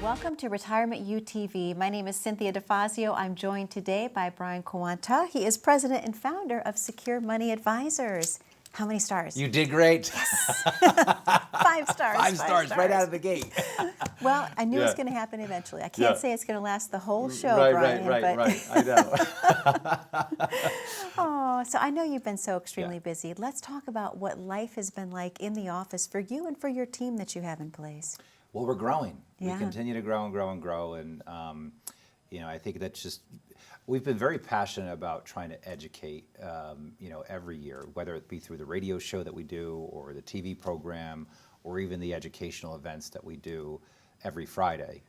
Welcome to Retirement UTV. My name is Cynthia DeFazio. I'm joined today by Brian Kawanta. He is president and founder of Secure Money Advisors. How many stars? You did great. Yes. 5 stars. Five stars right out of the gate. Well, I knew it was going to happen eventually. I can't say it's going to last the whole show, Brian. Right. I know. Oh, so I know you've been so extremely busy. Let's talk about what life has been like in the office for you and for your team that you have in place. Well, we're growing. Yeah. We continue to grow and grow and grow. And, I think that's just, we've been very passionate about trying to educate, every year, whether it be through the radio show that we do or the TV program or even the educational events that we do every Friday.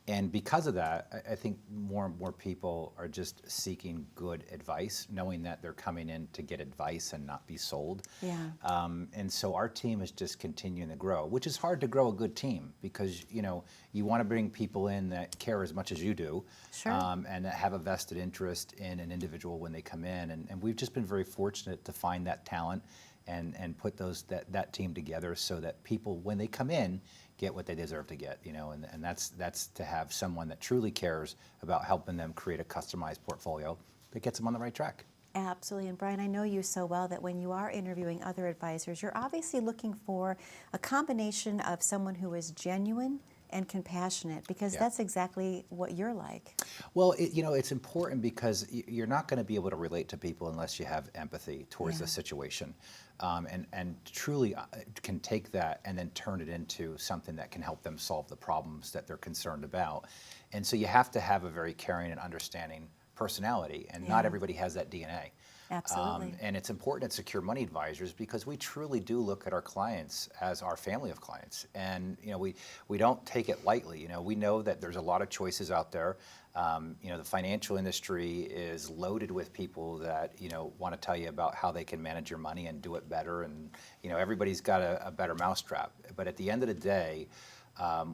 And because of that, I think more and more people are just seeking good advice, knowing that they're coming in to get advice and not be sold. Yeah. And so our team is just continuing to grow, which is hard to grow a good team because, you want to bring people in that care as much as you do. Sure. And that have a vested interest in an individual when they come in. And we've just been very fortunate to find that talent and put that team together so that people, when they come in, get what they deserve to get, and that's to have someone that truly cares about helping them create a customized portfolio that gets them on the right track. Absolutely. And Brian, I know you so well that when you are interviewing other advisors, you're obviously looking for a combination of someone who is genuine and compassionate, because that's exactly what you're like. Well, it's important because you're not going to be able to relate to people unless you have empathy towards the situation, and truly can take that and then turn it into something that can help them solve the problems that they're concerned about. And so you have to have a very caring and understanding personality, and not everybody has that DNA. Absolutely. And it's important at Secure Money Advisors because we truly do look at our clients as our family of clients. And we don't take it lightly. We know that there's a lot of choices out there. The financial industry is loaded with people that want to tell you about how they can manage your money and do it better. And everybody's got a better mousetrap. But at the end of the day,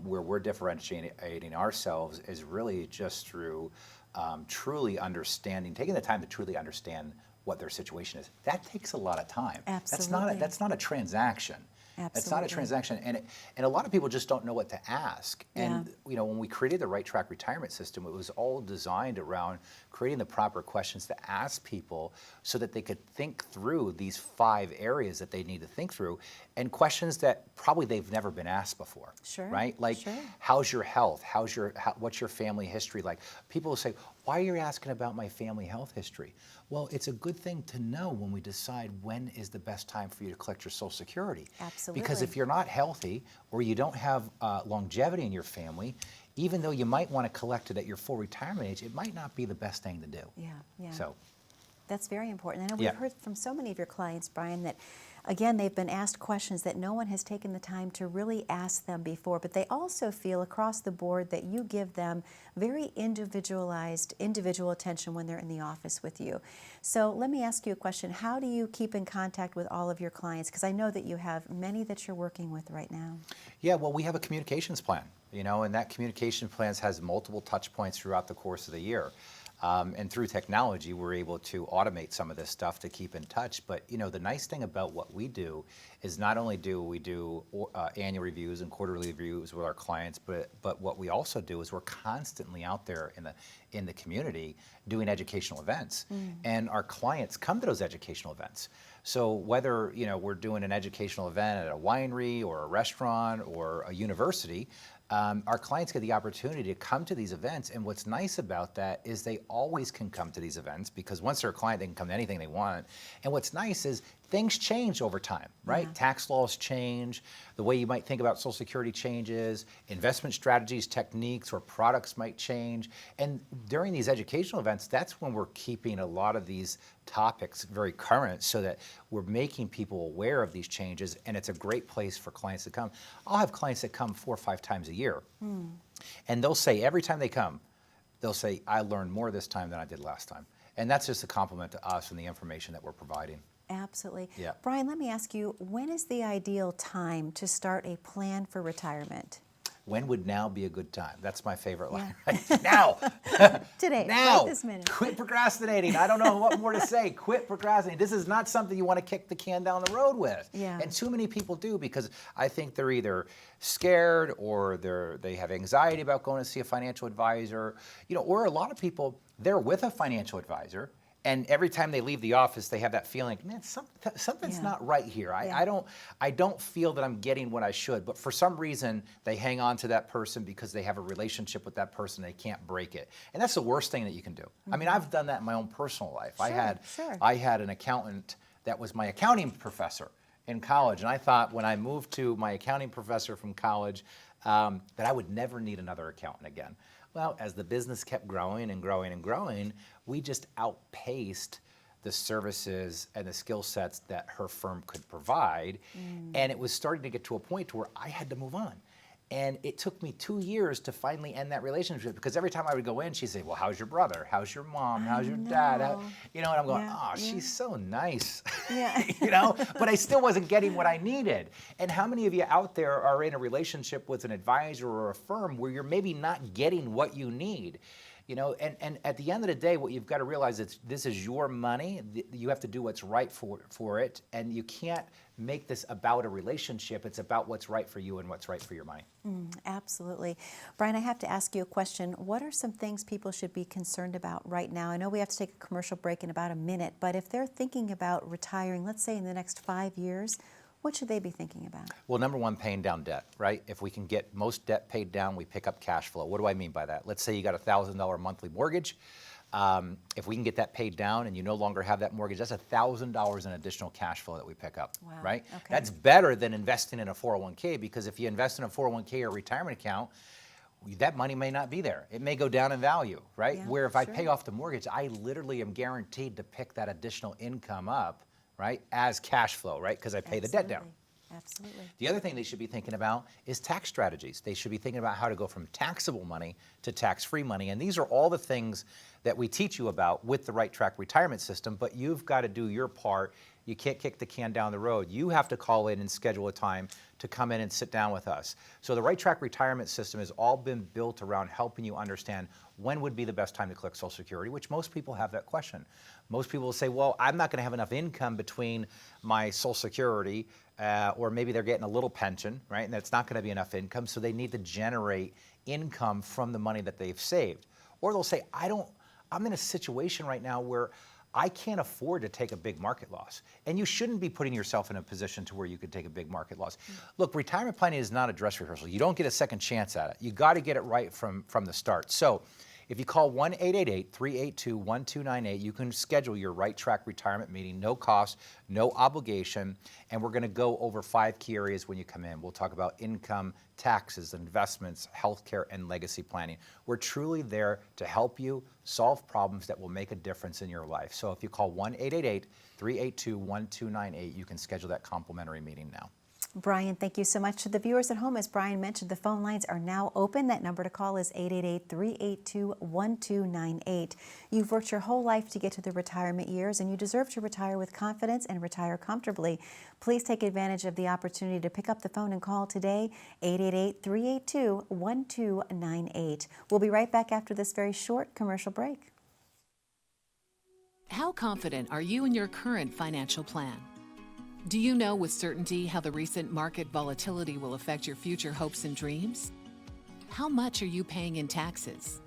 where we're differentiating ourselves is really just through truly understanding, taking the time to truly understand what their situation is. That takes a lot of time. Absolutely. That's not a transaction. Absolutely. It's not a transaction, and a lot of people just don't know what to ask. And when we created the Right Track Retirement System, it was all designed around creating the proper questions to ask people so that they could think through these 5 areas that they need to think through, and questions that probably they've never been asked before. Sure. Right? Like, how's your health? What's your family history like? People will say, why are you asking about my family health history? Well, it's a good thing to know when we decide when is the best time for you to collect your Social Security. Absolutely. Because if you're not healthy or you don't have longevity in your family, even though you might want to collect it at your full retirement age, it might not be the best thing to do. Yeah. So that's very important. I know we've heard from so many of your clients, Brian, that again, they've been asked questions that no one has taken the time to really ask them before, but they also feel across the board that you give them very individualized, individual attention when they're in the office with you. So let me ask you a question. How do you keep in contact with all of your clients? Because I know that you have many that you're working with right now. Yeah, well, we have a communications plan, and that communication plan has multiple touch points throughout the course of the year. And through technology, we're able to automate some of this stuff to keep in touch. But the nice thing about what we do is not only do we do annual reviews and quarterly reviews with our clients, but what we also do is we're constantly out there in the community doing educational events, and our clients come to those educational events. So whether we're doing an educational event at a winery or a restaurant or a university, our clients get the opportunity to come to these events, and what's nice about that is they always can come to these events because once they're a client, they can come to anything they want. And what's nice is things change over time, right? Yeah. Tax laws change, the way you might think about Social Security changes, investment strategies, techniques, or products might change. And during these educational events, that's when we're keeping a lot of these topics very current so that we're making people aware of these changes, and it's a great place for clients to come. I'll have clients that come 4 or 5 times a year, and they'll say every time they come, they'll say, I learned more this time than I did last time. And that's just a compliment to us and the information that we're providing. Absolutely. Yeah. Brian, let me ask you, when is the ideal time to start a plan for retirement? when would now be a good time? That's my favorite line. Yeah. Right? Now. Today, now. right this minute. Quit procrastinating. I don't know what more to say. Quit procrastinating. This is not something you want to kick the can down the road with. Yeah. And too many people do, because I think they're either scared or they have anxiety about going to see a financial advisor, or a lot of people, they're with a financial advisor, and every time they leave the office, they have that feeling, man, something's Yeah. not right here. Yeah. I don't feel that I'm getting what I should. But for some reason, they hang on to that person because they have a relationship with that person. They can't break it. And that's the worst thing that you can do. I mean, I've done that in my own personal life. Sure. I had an accountant that was my accounting professor in college. And I thought when I moved to my accounting professor from college that I would never need another accountant again. Well, as the business kept growing and growing and growing, we just outpaced the services and the skill sets that her firm could provide. And it was starting to get to a point where I had to move on. And it took me 2 years to finally end that relationship, because every time I would go in, she'd say, well, how's your brother? How's your mom? How's your dad? And I'm going, Yeah, she's so nice. Yeah. But I still wasn't getting what I needed. And how many of you out there are in a relationship with an advisor or a firm where you're maybe not getting what you need? And at the end of the day, what you've got to realize is this is your money. You have to do what's right for it, and you can't make this about a relationship. It's about what's right for you and what's right for your money. Absolutely. Brian, I have to ask you a question. What are some things people should be concerned about right now? I know we have to take a commercial break in about a minute, but if they're thinking about retiring, let's say in the next 5 years, what should they be thinking about? Well, number one, paying down debt, right? If we can get most debt paid down, we pick up cash flow. What do I mean by that? Let's say you got a $1,000 monthly mortgage. If we can get that paid down and you no longer have that mortgage, that's $1,000 in additional cash flow that we pick up, Wow. right? Okay. That's better than investing in a 401k, because if you invest in a 401k or retirement account, that money may not be there. It may go down in value, right? Yeah, Where if I sure. pay off the mortgage, I literally am guaranteed to pick that additional income up, right, as cash flow, right? Because I pay the debt down. Absolutely. The other thing they should be thinking about is tax strategies. They should be thinking about how to go from taxable money to tax-free money. And these are all the things that we teach you about with the Right Track retirement system, but you've got to do your part. You can't kick the can down the road. You have to call in and schedule a time to come in and sit down with us. So the Right Track retirement system has all been built around helping you understand when would be the best time to collect Social Security, which most people have that question. Most people will say, well, I'm not going to have enough income between my Social Security or maybe they're getting a little pension, right? And that's not going to be enough income, so they need to generate income from the money that they've saved. Or they'll say, I'm in a situation right now where I can't afford to take a big market loss. And you shouldn't be putting yourself in a position to where you could take a big market loss. Look, retirement planning is not a dress rehearsal. You don't get a second chance at it. You got to get it right from the start. So if you call 1-888-382-1298, you can schedule your Right Track retirement meeting, no cost, no obligation, and we're going to go over 5 key areas when you come in. We'll talk about income, taxes, investments, healthcare, and legacy planning. We're truly there to help you solve problems that will make a difference in your life. So if you call 1-888-382-1298, you can schedule that complimentary meeting now. Brian, thank you so much. To the viewers at home, as Brian mentioned, the phone lines are now open. That number to call is 888-382-1298. You've worked your whole life to get to the retirement years, and you deserve to retire with confidence and retire comfortably. Please take advantage of the opportunity to pick up the phone and call today, 888-382-1298. We'll be right back after this very short commercial break. How confident are you in your current financial plan? Do you know with certainty how the recent market volatility will affect your future hopes and dreams? How much are you paying in taxes?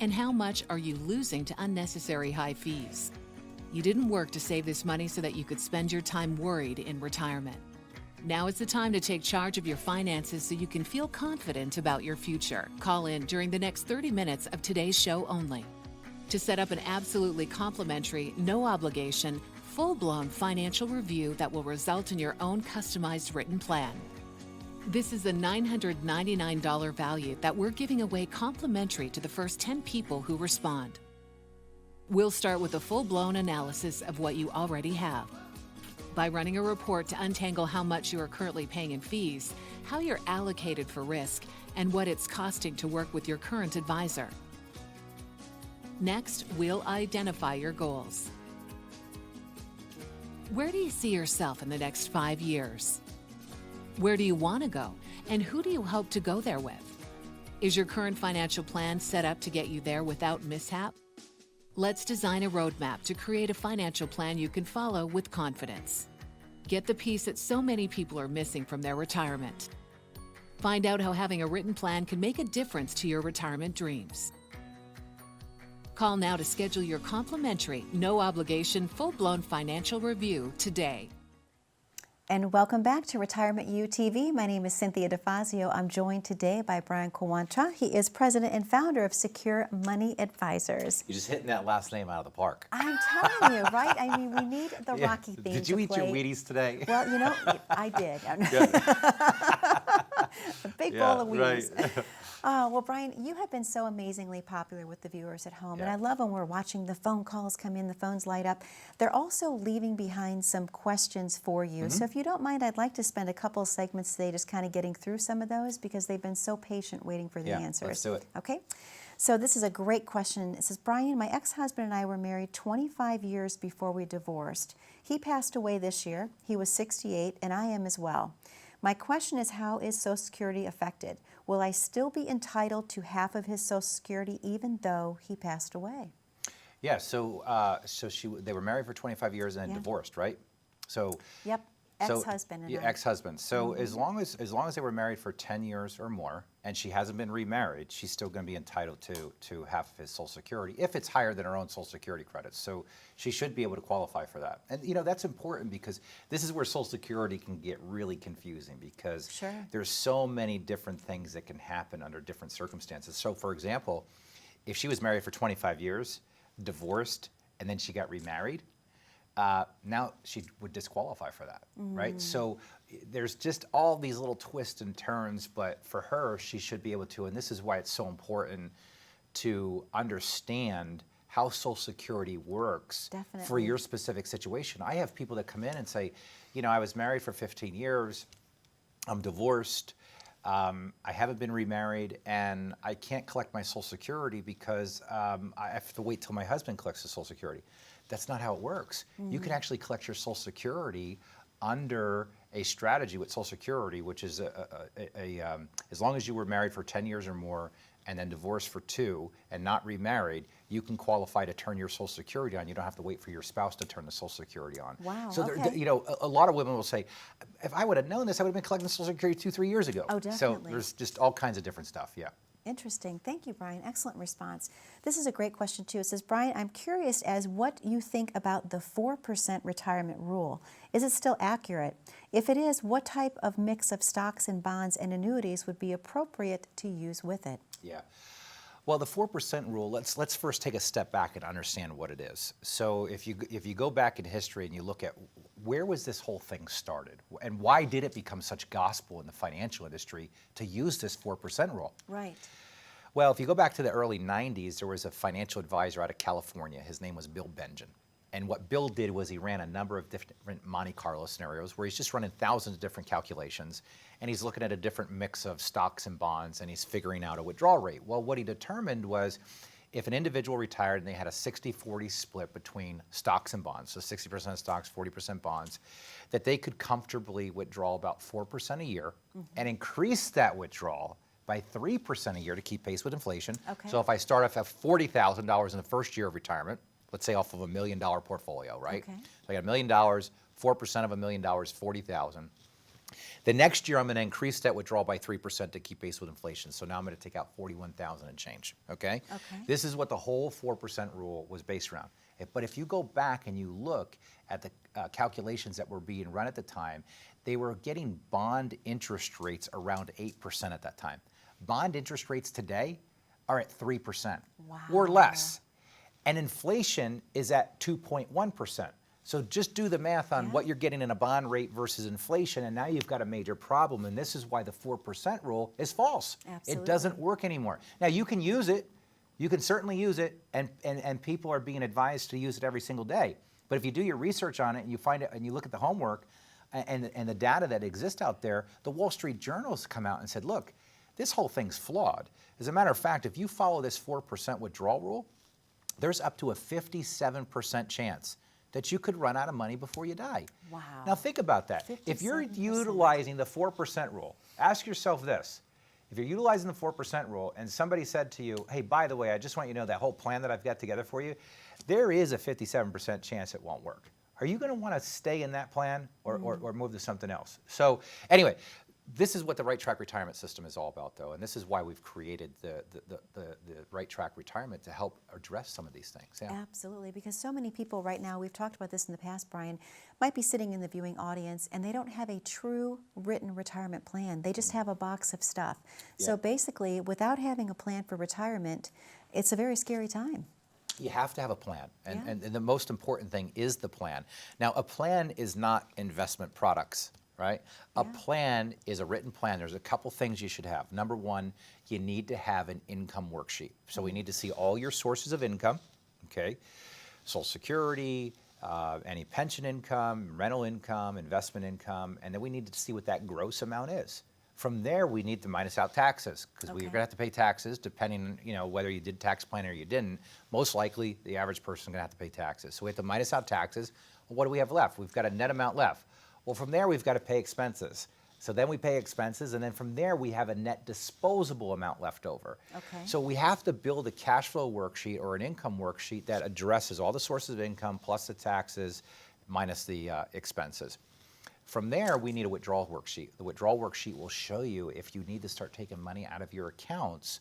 And how much are you losing to unnecessary high fees? You didn't work to save this money so that you could spend your time worried in retirement. Now is the time to take charge of your finances so you can feel confident about your future. Call in during the next 30 minutes of today's show only to set up an absolutely complimentary, no obligation, full-blown financial review that will result in your own customized written plan. This is a $999 value that we're giving away complimentary to the first 10 people who respond. We'll start with a full-blown analysis of what you already have. By running a report to untangle how much you are currently paying in fees, how you're allocated for risk, and what it's costing to work with your current advisor. Next, we'll identify your goals. Where do you see yourself in the next 5 years? Where do you want to go, and who do you hope to go there with? Is your current financial plan set up to get you there without mishap? Let's design a roadmap to create a financial plan you can follow with confidence. Get the piece that so many people are missing from their retirement. Find out how having a written plan can make a difference to your retirement dreams. Call now to schedule your complimentary, no-obligation, full-blown financial review today. And welcome back to Retirement U TV. My name is Cynthia DeFazio. I'm joined today by Brian Kawancha. He is president and founder of Secure Money Advisors. You're just hitting that last name out of the park. I'm telling you, right? I mean, we need the Rocky theme Did you to eat play. your Wheaties today? Well, you know, I did. A big bowl of Wheaties. Right. Well, Brian, you have been so amazingly popular with the viewers at home, and I love when we're watching the phone calls come in, the phones light up. They're also leaving behind some questions for you. So if you don't mind, I'd like to spend a couple of segments today just kind of getting through some of those because they've been so patient waiting for the answers. Let's do it. Okay. So this is a great question. It says, Brian, my ex-husband and I were married 25 years before we divorced. He passed away this year. He was 68, and I am as well. My question is, how is Social Security affected? Will I still be entitled to half of his Social Security even though he passed away? Yeah, so they were married for 25 years and then divorced, right? So Yep, ex-husband and I. ex-husband. So as long as they were married for 10 years or more, and she hasn't been remarried, she's still going to be entitled to half of his Social Security if it's higher than her own Social Security credits. So she should be able to qualify for that. And that's important because this is where Social Security can get really confusing because there's so many different things that can happen under different circumstances. So for example, if she was married for 25 years, divorced, and then she got remarried, now she would disqualify for that, right? So there's just all these little twists and turns, but for her, she should be able to, and this is why it's so important to understand how Social Security works for your specific situation. I have people that come in and say, I was married for 15 years, I'm divorced, I haven't been remarried, and I can't collect my Social Security because I have to wait till my husband collects the Social Security. That's not how it works. You can actually collect your Social Security under a strategy with Social Security, which is as long as you were married for 10 years or more and then divorced for 2 and not remarried, you can qualify to turn your Social Security on. You don't have to wait for your spouse to turn the Social Security on. Wow, so okay. A lot of women will say, if I would have known this, I would have been collecting Social Security 2-3 years ago. Oh, definitely. So there's just all kinds of different stuff, yeah. Interesting. Thank you, Brian. Excellent response. This is a great question, too. It says, Brian, I'm curious as what you think about the 4% retirement rule. Is it still accurate? If it is, what type of mix of stocks and bonds and annuities would be appropriate to use with it? Yeah. Well, the 4% rule, let's first take a step back and understand what it is. So if you go back in history and you look at where was this whole thing started and why did it become such gospel in the financial industry to use this 4% rule? Right. Well, if you go back to the early 90s, there was a financial advisor out of California. His name was Bill Bengen. And what Bill did was he ran a number of different Monte Carlo scenarios where he's just running thousands of different calculations, and he's looking at a different mix of stocks and bonds, and he's figuring out a withdrawal rate. Well, what he determined was if an individual retired and they had a 60-40 split between stocks and bonds, so 60% stocks, 40% bonds, that they could comfortably withdraw about 4% a year and increase that withdrawal by 3% a year to keep pace with inflation. Okay. So if I start off at $40,000 in the first year of retirement, let's say off of $1 million portfolio, right? Okay. So I got $1 million, 4% of $1 million, $40,000. The next year I'm going to increase that withdrawal by 3% to keep pace with inflation. So now I'm going to take out $41,000 and change, okay? Okay. This is what the whole 4% rule was based around. But if you go back and you look at the calculations that were being run at the time, they were getting bond interest rates around 8% at that time. Bond interest rates today are at 3% or less. And inflation is at 2.1%. So just do the math on what you're getting in a bond rate versus inflation, and now you've got a major problem. And this is why the 4% rule is false. Absolutely. It doesn't work anymore. Now you can use it. You can certainly use it, and people are being advised to use it every single day. But if you do your research on it and you find it and you look at the homework and the data that exists out there, the Wall Street Journal's come out and said, look, this whole thing's flawed. As a matter of fact, if you follow this 4% withdrawal rule, there's up to a 57% chance that you could run out of money before you die. Wow. Now think about that. If you're 57%. utilizing the 4% rule, ask yourself this. If you're utilizing the 4% rule and somebody said to you, hey, by the way, I just want you to know that whole plan that I've got together for you, there is a 57% chance it won't work. Are you going to want to stay in that plan or move to something else? So anyway, this is what the Right Track Retirement System is all about, though, and this is why we've created the Right Track Retirement to help address some of these things. Yeah. Absolutely, because so many people right now, we've talked about this in the past, Brian, might be sitting in the viewing audience and they don't have a true written retirement plan. They just have a box of stuff. Yeah. So basically, without having a plan for retirement, it's a very scary time. You have to have a plan, Yeah. and the most important thing is the plan. Now, a plan is not investment products, right? A plan is a written plan. There's a couple things you should have. Number one, you need to have an income worksheet. So we need to see all your sources of income, okay? Social Security, any pension income, rental income, investment income, and then we need to see what that gross amount is. From there, we need to minus out taxes, because we're going to have to pay taxes depending, whether you did tax plan or you didn't. Most likely, the average person is going to have to pay taxes. So we have to minus out taxes. Well, what do we have left? We've got a net amount left. Well, from there, we've got to pay expenses. So then we pay expenses, and then from there, we have a net disposable amount left over. Okay. So we have to build a cash flow worksheet or an income worksheet that addresses all the sources of income plus the taxes minus the expenses. From there, we need a withdrawal worksheet. The withdrawal worksheet will show you if you need to start taking money out of your accounts,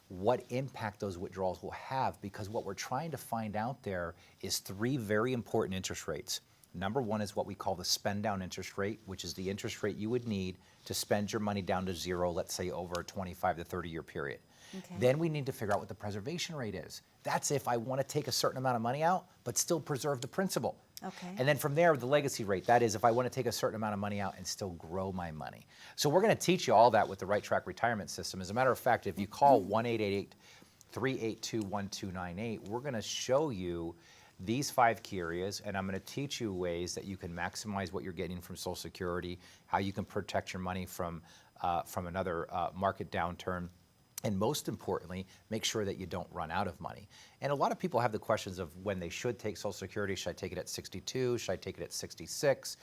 what impact those withdrawals will have, because what we're trying to find out there is 3 very important interest rates. Number one is what we call the spend down interest rate, which is the interest rate you would need to spend your money down to zero, let's say over a 25 to 30 year period. Okay. Then we need to figure out what the preservation rate is. That's if I want to take a certain amount of money out, but still preserve the principal. Okay. And then from there, the legacy rate, that is if I want to take a certain amount of money out and still grow my money. So we're going to teach you all that with the Right Track Retirement System. As a matter of fact, if you call 1-888-382-1298, we're going to show you these 5 key areas, and I'm going to teach you ways that you can maximize what you're getting from Social Security, how you can protect your money from another market downturn, and most importantly, make sure that you don't run out of money. And a lot of people have the questions of when they should take Social Security. Should I take it at 62? Should I take it at 66?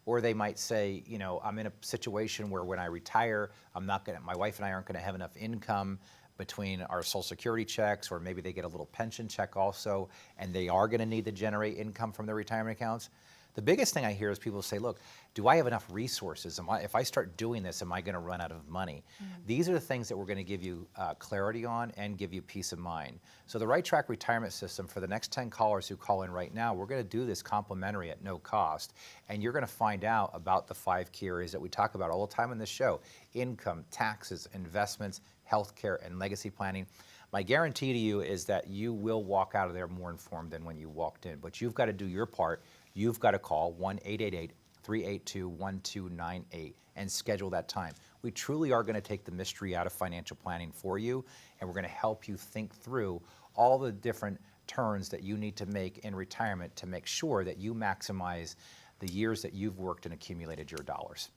Or they might say, I'm in a situation where when I retire, my wife and I aren't going to have enough income between our Social Security checks, or maybe they get a little pension check also, and they are going to need to generate income from their retirement accounts. The biggest thing I hear is people say, look, do I have enough resources? If I start doing this, am I going to run out of money? These are the things that we're going to give you clarity on and give you peace of mind. So the Right Track Retirement System, for the next 10 callers who call in right now, we're going to do this complimentary at no cost, and you're going to find out about the 5 key areas that we talk about all the time in this show: income, taxes, investments, healthcare, and legacy planning. My guarantee to you is that you will walk out of there more informed than when you walked in, but you've got to do your part. You've got to call 1-888-382-1298 and schedule that time. We truly are going to take the mystery out of financial planning for you, and we're going to help you think through all the different turns that you need to make in retirement to make sure that you maximize the years that you've worked and accumulated your dollars.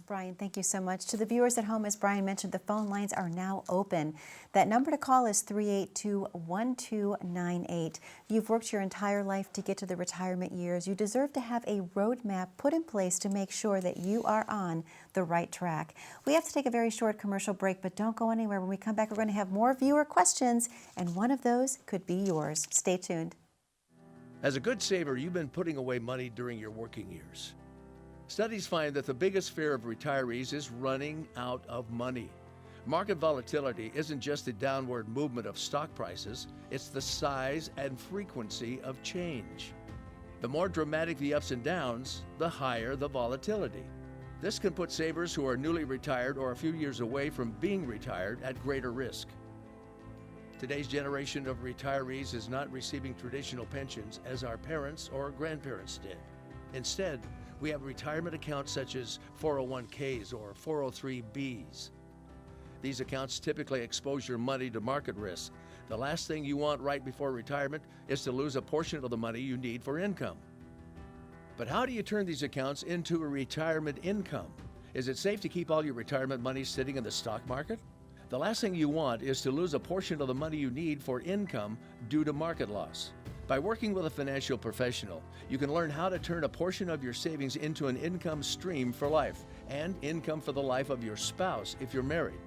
Brian, thank you so much. To the viewers at home, as Brian mentioned, the phone lines are now open. That number to call is 382-1298. You've worked your entire life to get to the retirement years. You deserve to have a roadmap put in place to make sure that you are on the right track. We have to take a very short commercial break, but don't go anywhere. When we come back, we're going to have more viewer questions, and one of those could be yours. Stay tuned. As a good saver, you've been putting away money during your working years. Studies find that the biggest fear of retirees is running out of money. Market volatility isn't just the downward movement of stock prices, it's the size and frequency of change. The more dramatic the ups and downs, the higher the volatility. This can put savers who are newly retired or a few years away from being retired at greater risk. Today's generation of retirees is not receiving traditional pensions as our parents or grandparents did. Instead, we have retirement accounts such as 401ks or 403bs. These accounts typically expose your money to market risk. The last thing you want right before retirement is to lose a portion of the money you need for income. But how do you turn these accounts into a retirement income? Is it safe to keep all your retirement money sitting in the stock market? The last thing you want is to lose a portion of the money you need for income due to market loss. By working with a financial professional, you can learn how to turn a portion of your savings into an income stream for life and income for the life of your spouse if you're married.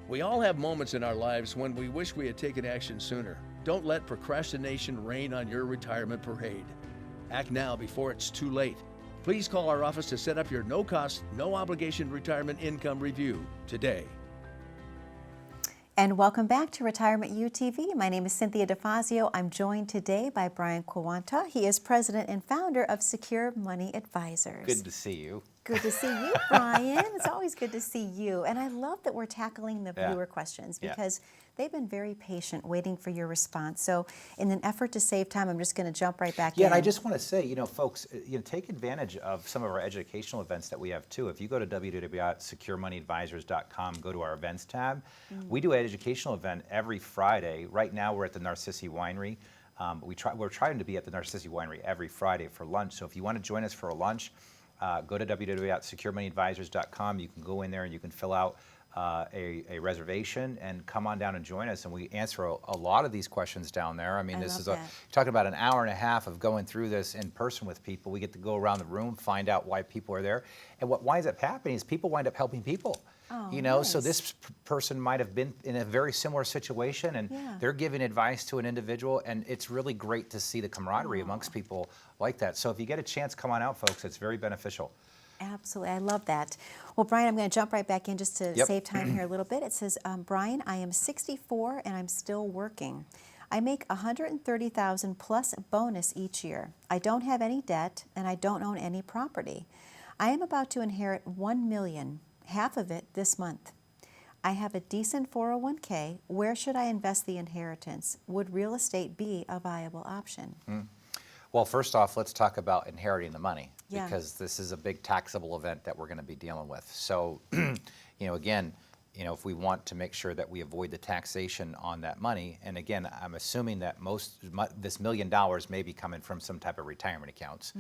We all have moments in our lives when we wish we had taken action sooner. Don't let procrastination reign on your retirement parade. Act now before it's too late. Please call our office to set up your no-cost, no-obligation retirement income review today. And welcome back to Retirement UTV. My name is Cynthia DeFazio. I'm joined today by Brian Quawanta. He is president and founder of Secure Money Advisors. Good to see you. Good to see you, Brian. It's always good to see you. And I love that we're tackling the viewer questions because they've been very patient waiting for your response. So in an effort to save time, I'm just going to jump right back in. Yeah, and I just want to say, folks, take advantage of some of our educational events that we have too. If you go to www.securemoneyadvisors.com, go to our events tab, we do an educational event every Friday. Right now we're at the Narcissi Winery. We're trying to be at the Narcissi Winery every Friday for lunch. So if you want to join us for a lunch, go to www.securemoneyadvisors.com. You can go in there and you can fill out a reservation and come on down and join us. And we answer a lot of these questions down there. I mean, this is talking about an hour and a half of going through this in person with people. We get to go around the room, find out why people are there. And what winds up happening is people wind up helping people. Oh, So nice. this person might have been in a very similar situation and they're giving advice to an individual, and it's really great to see the camaraderie amongst people like that. So if you get a chance, come on out, folks. It's very beneficial. Absolutely. I love that. Well, Brian, I'm going to jump right back in just to save time here a little bit. It says, Brian, I am 64 and I'm still working. I make $130,000 plus bonus each year. I don't have any debt and I don't own any property. I am about to inherit $1 million, half of it this month. I have a decent 401k. Where should I invest the inheritance? Would real estate be a viable option? Well, first off, let's talk about inheriting the money because Yeah. this is a big taxable event that we're going to be dealing with. So, again, if we want to make sure that we avoid the taxation on that money, and again, I'm assuming that this $1 million may be coming from some type of retirement accounts.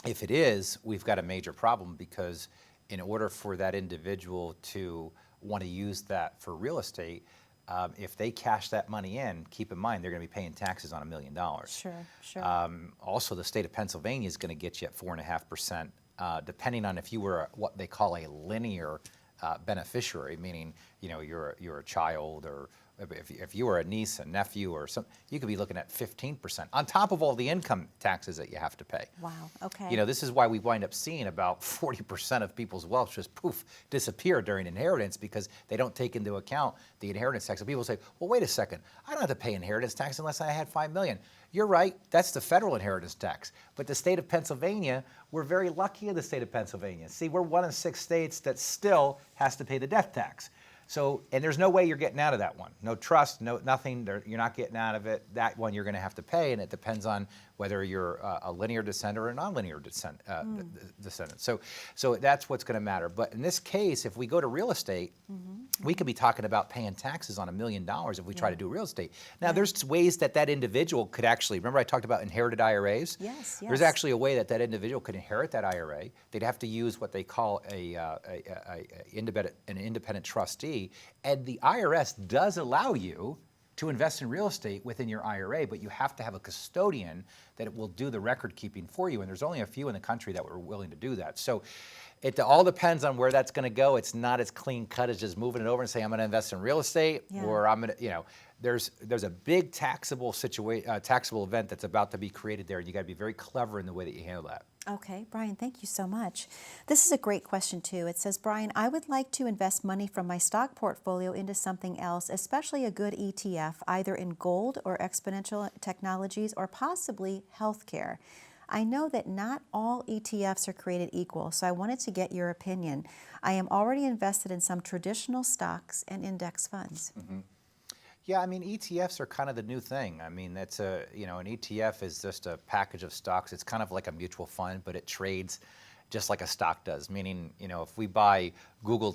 If it is, we've got a major problem because in order for that individual to want to use that for real estate, if they cash that money in, keep in mind they're going to be paying taxes on $1 million. Sure. Also, the state of Pennsylvania is going to get you at 4.5%, depending on if you were what they call a linear beneficiary, meaning you're a child, or if you were a niece, a nephew, or something, you could be looking at 15% on top of all the income taxes that you have to pay. Wow. Okay. This is why we wind up seeing about 40% of people's wealth just poof disappear during inheritance because they don't take into account the inheritance tax. So people say, well, wait a second, I don't have to pay inheritance tax unless I had $5 million. You're right, that's the federal inheritance tax. But the state of Pennsylvania, we're very lucky in the state of Pennsylvania. See, we're one of 6 states that still has to pay the death tax. So, and there's no way you're getting out of that one. No trust, nothing, you're not getting out of it. That one you're going to have to pay, and it depends on whether you're a linear descendant or a nonlinear descendant. So that's what's going to matter. But in this case, if we go to real estate, we could be talking about paying taxes on $1 million if we try to do real estate. Now, there's ways that individual could actually, remember I talked about inherited IRAs? Yes. There's actually a way that individual could inherit that IRA. They'd have to use what they call an independent trustee, and the IRS does allow you to invest in real estate within your IRA, but you have to have a custodian that will do the record keeping for you, and there's only a few in the country that were willing to do that. So it all depends on where that's going to go. It's not as clean cut as just moving it over and saying I'm going to invest in real estate, or I'm going to, there's a big taxable event that's about to be created there, and you got to be very clever in the way that you handle that. Okay, Brian, thank you so much. This is a great question, too. It says, Brian, I would like to invest money from my stock portfolio into something else, especially a good ETF, either in gold or exponential technologies or possibly healthcare. I know that not all ETFs are created equal, so I wanted to get your opinion. I am already invested in some traditional stocks and index funds. Yeah, I mean, ETFs are kind of the new thing. I mean, an ETF is just a package of stocks. It's kind of like a mutual fund, but it trades just like a stock does. Meaning, if we buy Google,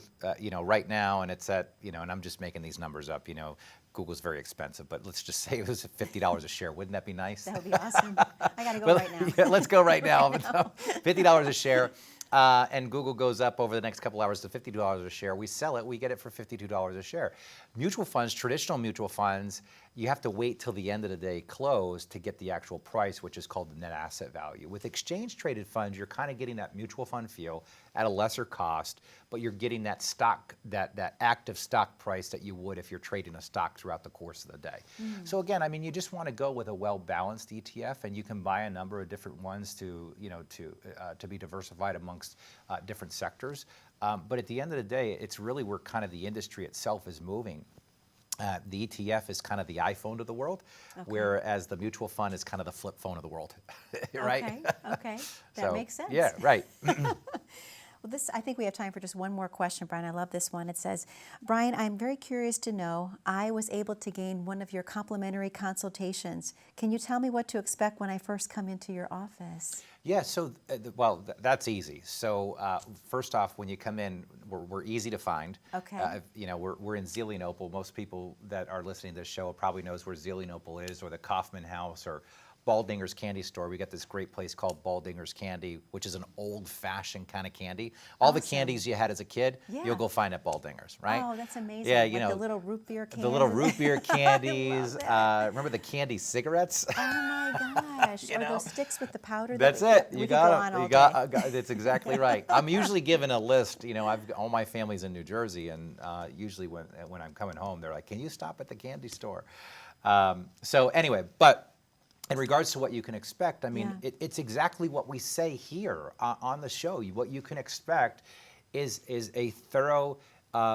right now, and it's at, and I'm just making these numbers up, Google's very expensive, but let's just say it was $50 a share. Wouldn't that be nice? That would be awesome. I got to go right now. Yeah, let's go right now. $50 a share. And Google goes up over the next couple hours to $52 a share. We sell it, we get it for $52 a share. Mutual funds, traditional mutual funds, you have to wait till the end of the day close to get the actual price, which is called the net asset value. With exchange traded funds, you're kind of getting that mutual fund feel at a lesser cost, but you're getting that stock, that active stock price that you would if you're trading a stock throughout the course of the day. So again, I mean, you just want to go with a well-balanced ETF, and you can buy a number of different ones to, you know, to be diversified amongst different sectors. But at the end of the day, it's really where kind of the industry itself is moving. The ETF is kind of the iPhone of the world, whereas the mutual fund is kind of the flip phone of the world, right? Okay, that makes sense. Yeah, right. Well, I think we have time for just one more question, Brian. I love this one. It says, Brian, I'm very curious to know, I was able to gain one of your complimentary consultations. Can you tell me what to expect when I first come into your office? Yeah, so, well, that's easy. So first off, when you come in, we're easy to find. Okay. You know, we're in Zelienople. Most people that are listening to this show probably knows where Zelienople is, or the Kaufman House, or Baldinger's Candy Store. We got this great place called Baldinger's Candy, which is an old-fashioned kind of candy. All the candies you had as a kid, you'll go find at Baldinger's, right? Oh, that's amazing. Yeah, like you know, the little root beer candies. the little root beer candies. Remember the candy cigarettes? Oh my gosh! Or those sticks with the powder. That's that it. we You could go got on it. all You day. got. That's exactly right. I'm usually given a list. You know, all my family's in New Jersey, and usually when I'm coming home, they're like, "Can you stop at the candy store?" So anyway, but in regards to what you can expect, I mean, it's exactly what we say here on the show. What you can expect is a thorough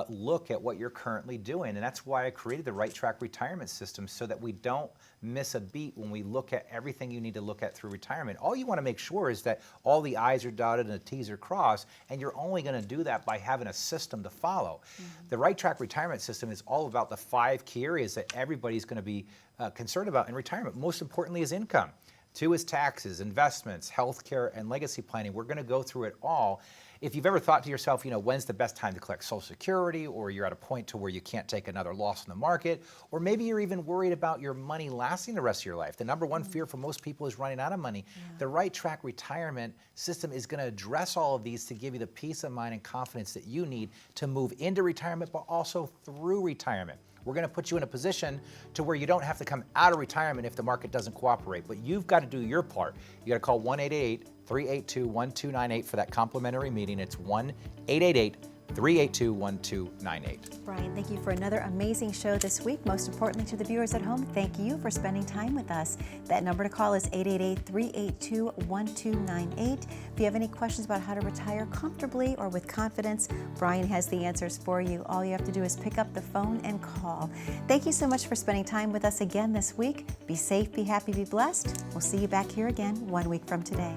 look at what you're currently doing. And that's why I created the Right Track Retirement System, so that we don't miss a beat when we look at everything you need to look at through retirement. All you want to make sure is that all the I's are dotted and the T's are crossed, and you're only going to do that by having a system to follow. The Right Track Retirement System is all about the 5 key areas that everybody's going to be concerned about in retirement. Most importantly is income. 2 is taxes, investments, healthcare, and legacy planning. We're going to go through it all. If you've ever thought to yourself, you know, when's the best time to collect Social Security, or you're at a point to where you can't take another loss in the market, or maybe you're even worried about your money lasting the rest of your life. The number one fear for most people is running out of money. The Right Track Retirement System is going to address all of these to give you the peace of mind and confidence that you need to move into retirement, but also through retirement. We're going to put you in a position to where you don't have to come out of retirement if the market doesn't cooperate, but you've got to do your part. You got to call 1-888-382-1298 for that complimentary meeting. It's 1-888-382-1298. Brian, thank you for another amazing show this week. Most importantly, to the viewers at home, thank you for spending time with us. That number to call is 888-382-1298. If you have any questions about how to retire comfortably or with confidence, Brian has the answers for you. All you have to do is pick up the phone and call. Thank you so much for spending time with us again this week. Be safe, be happy, be blessed. We'll see you back here again 1 week from today.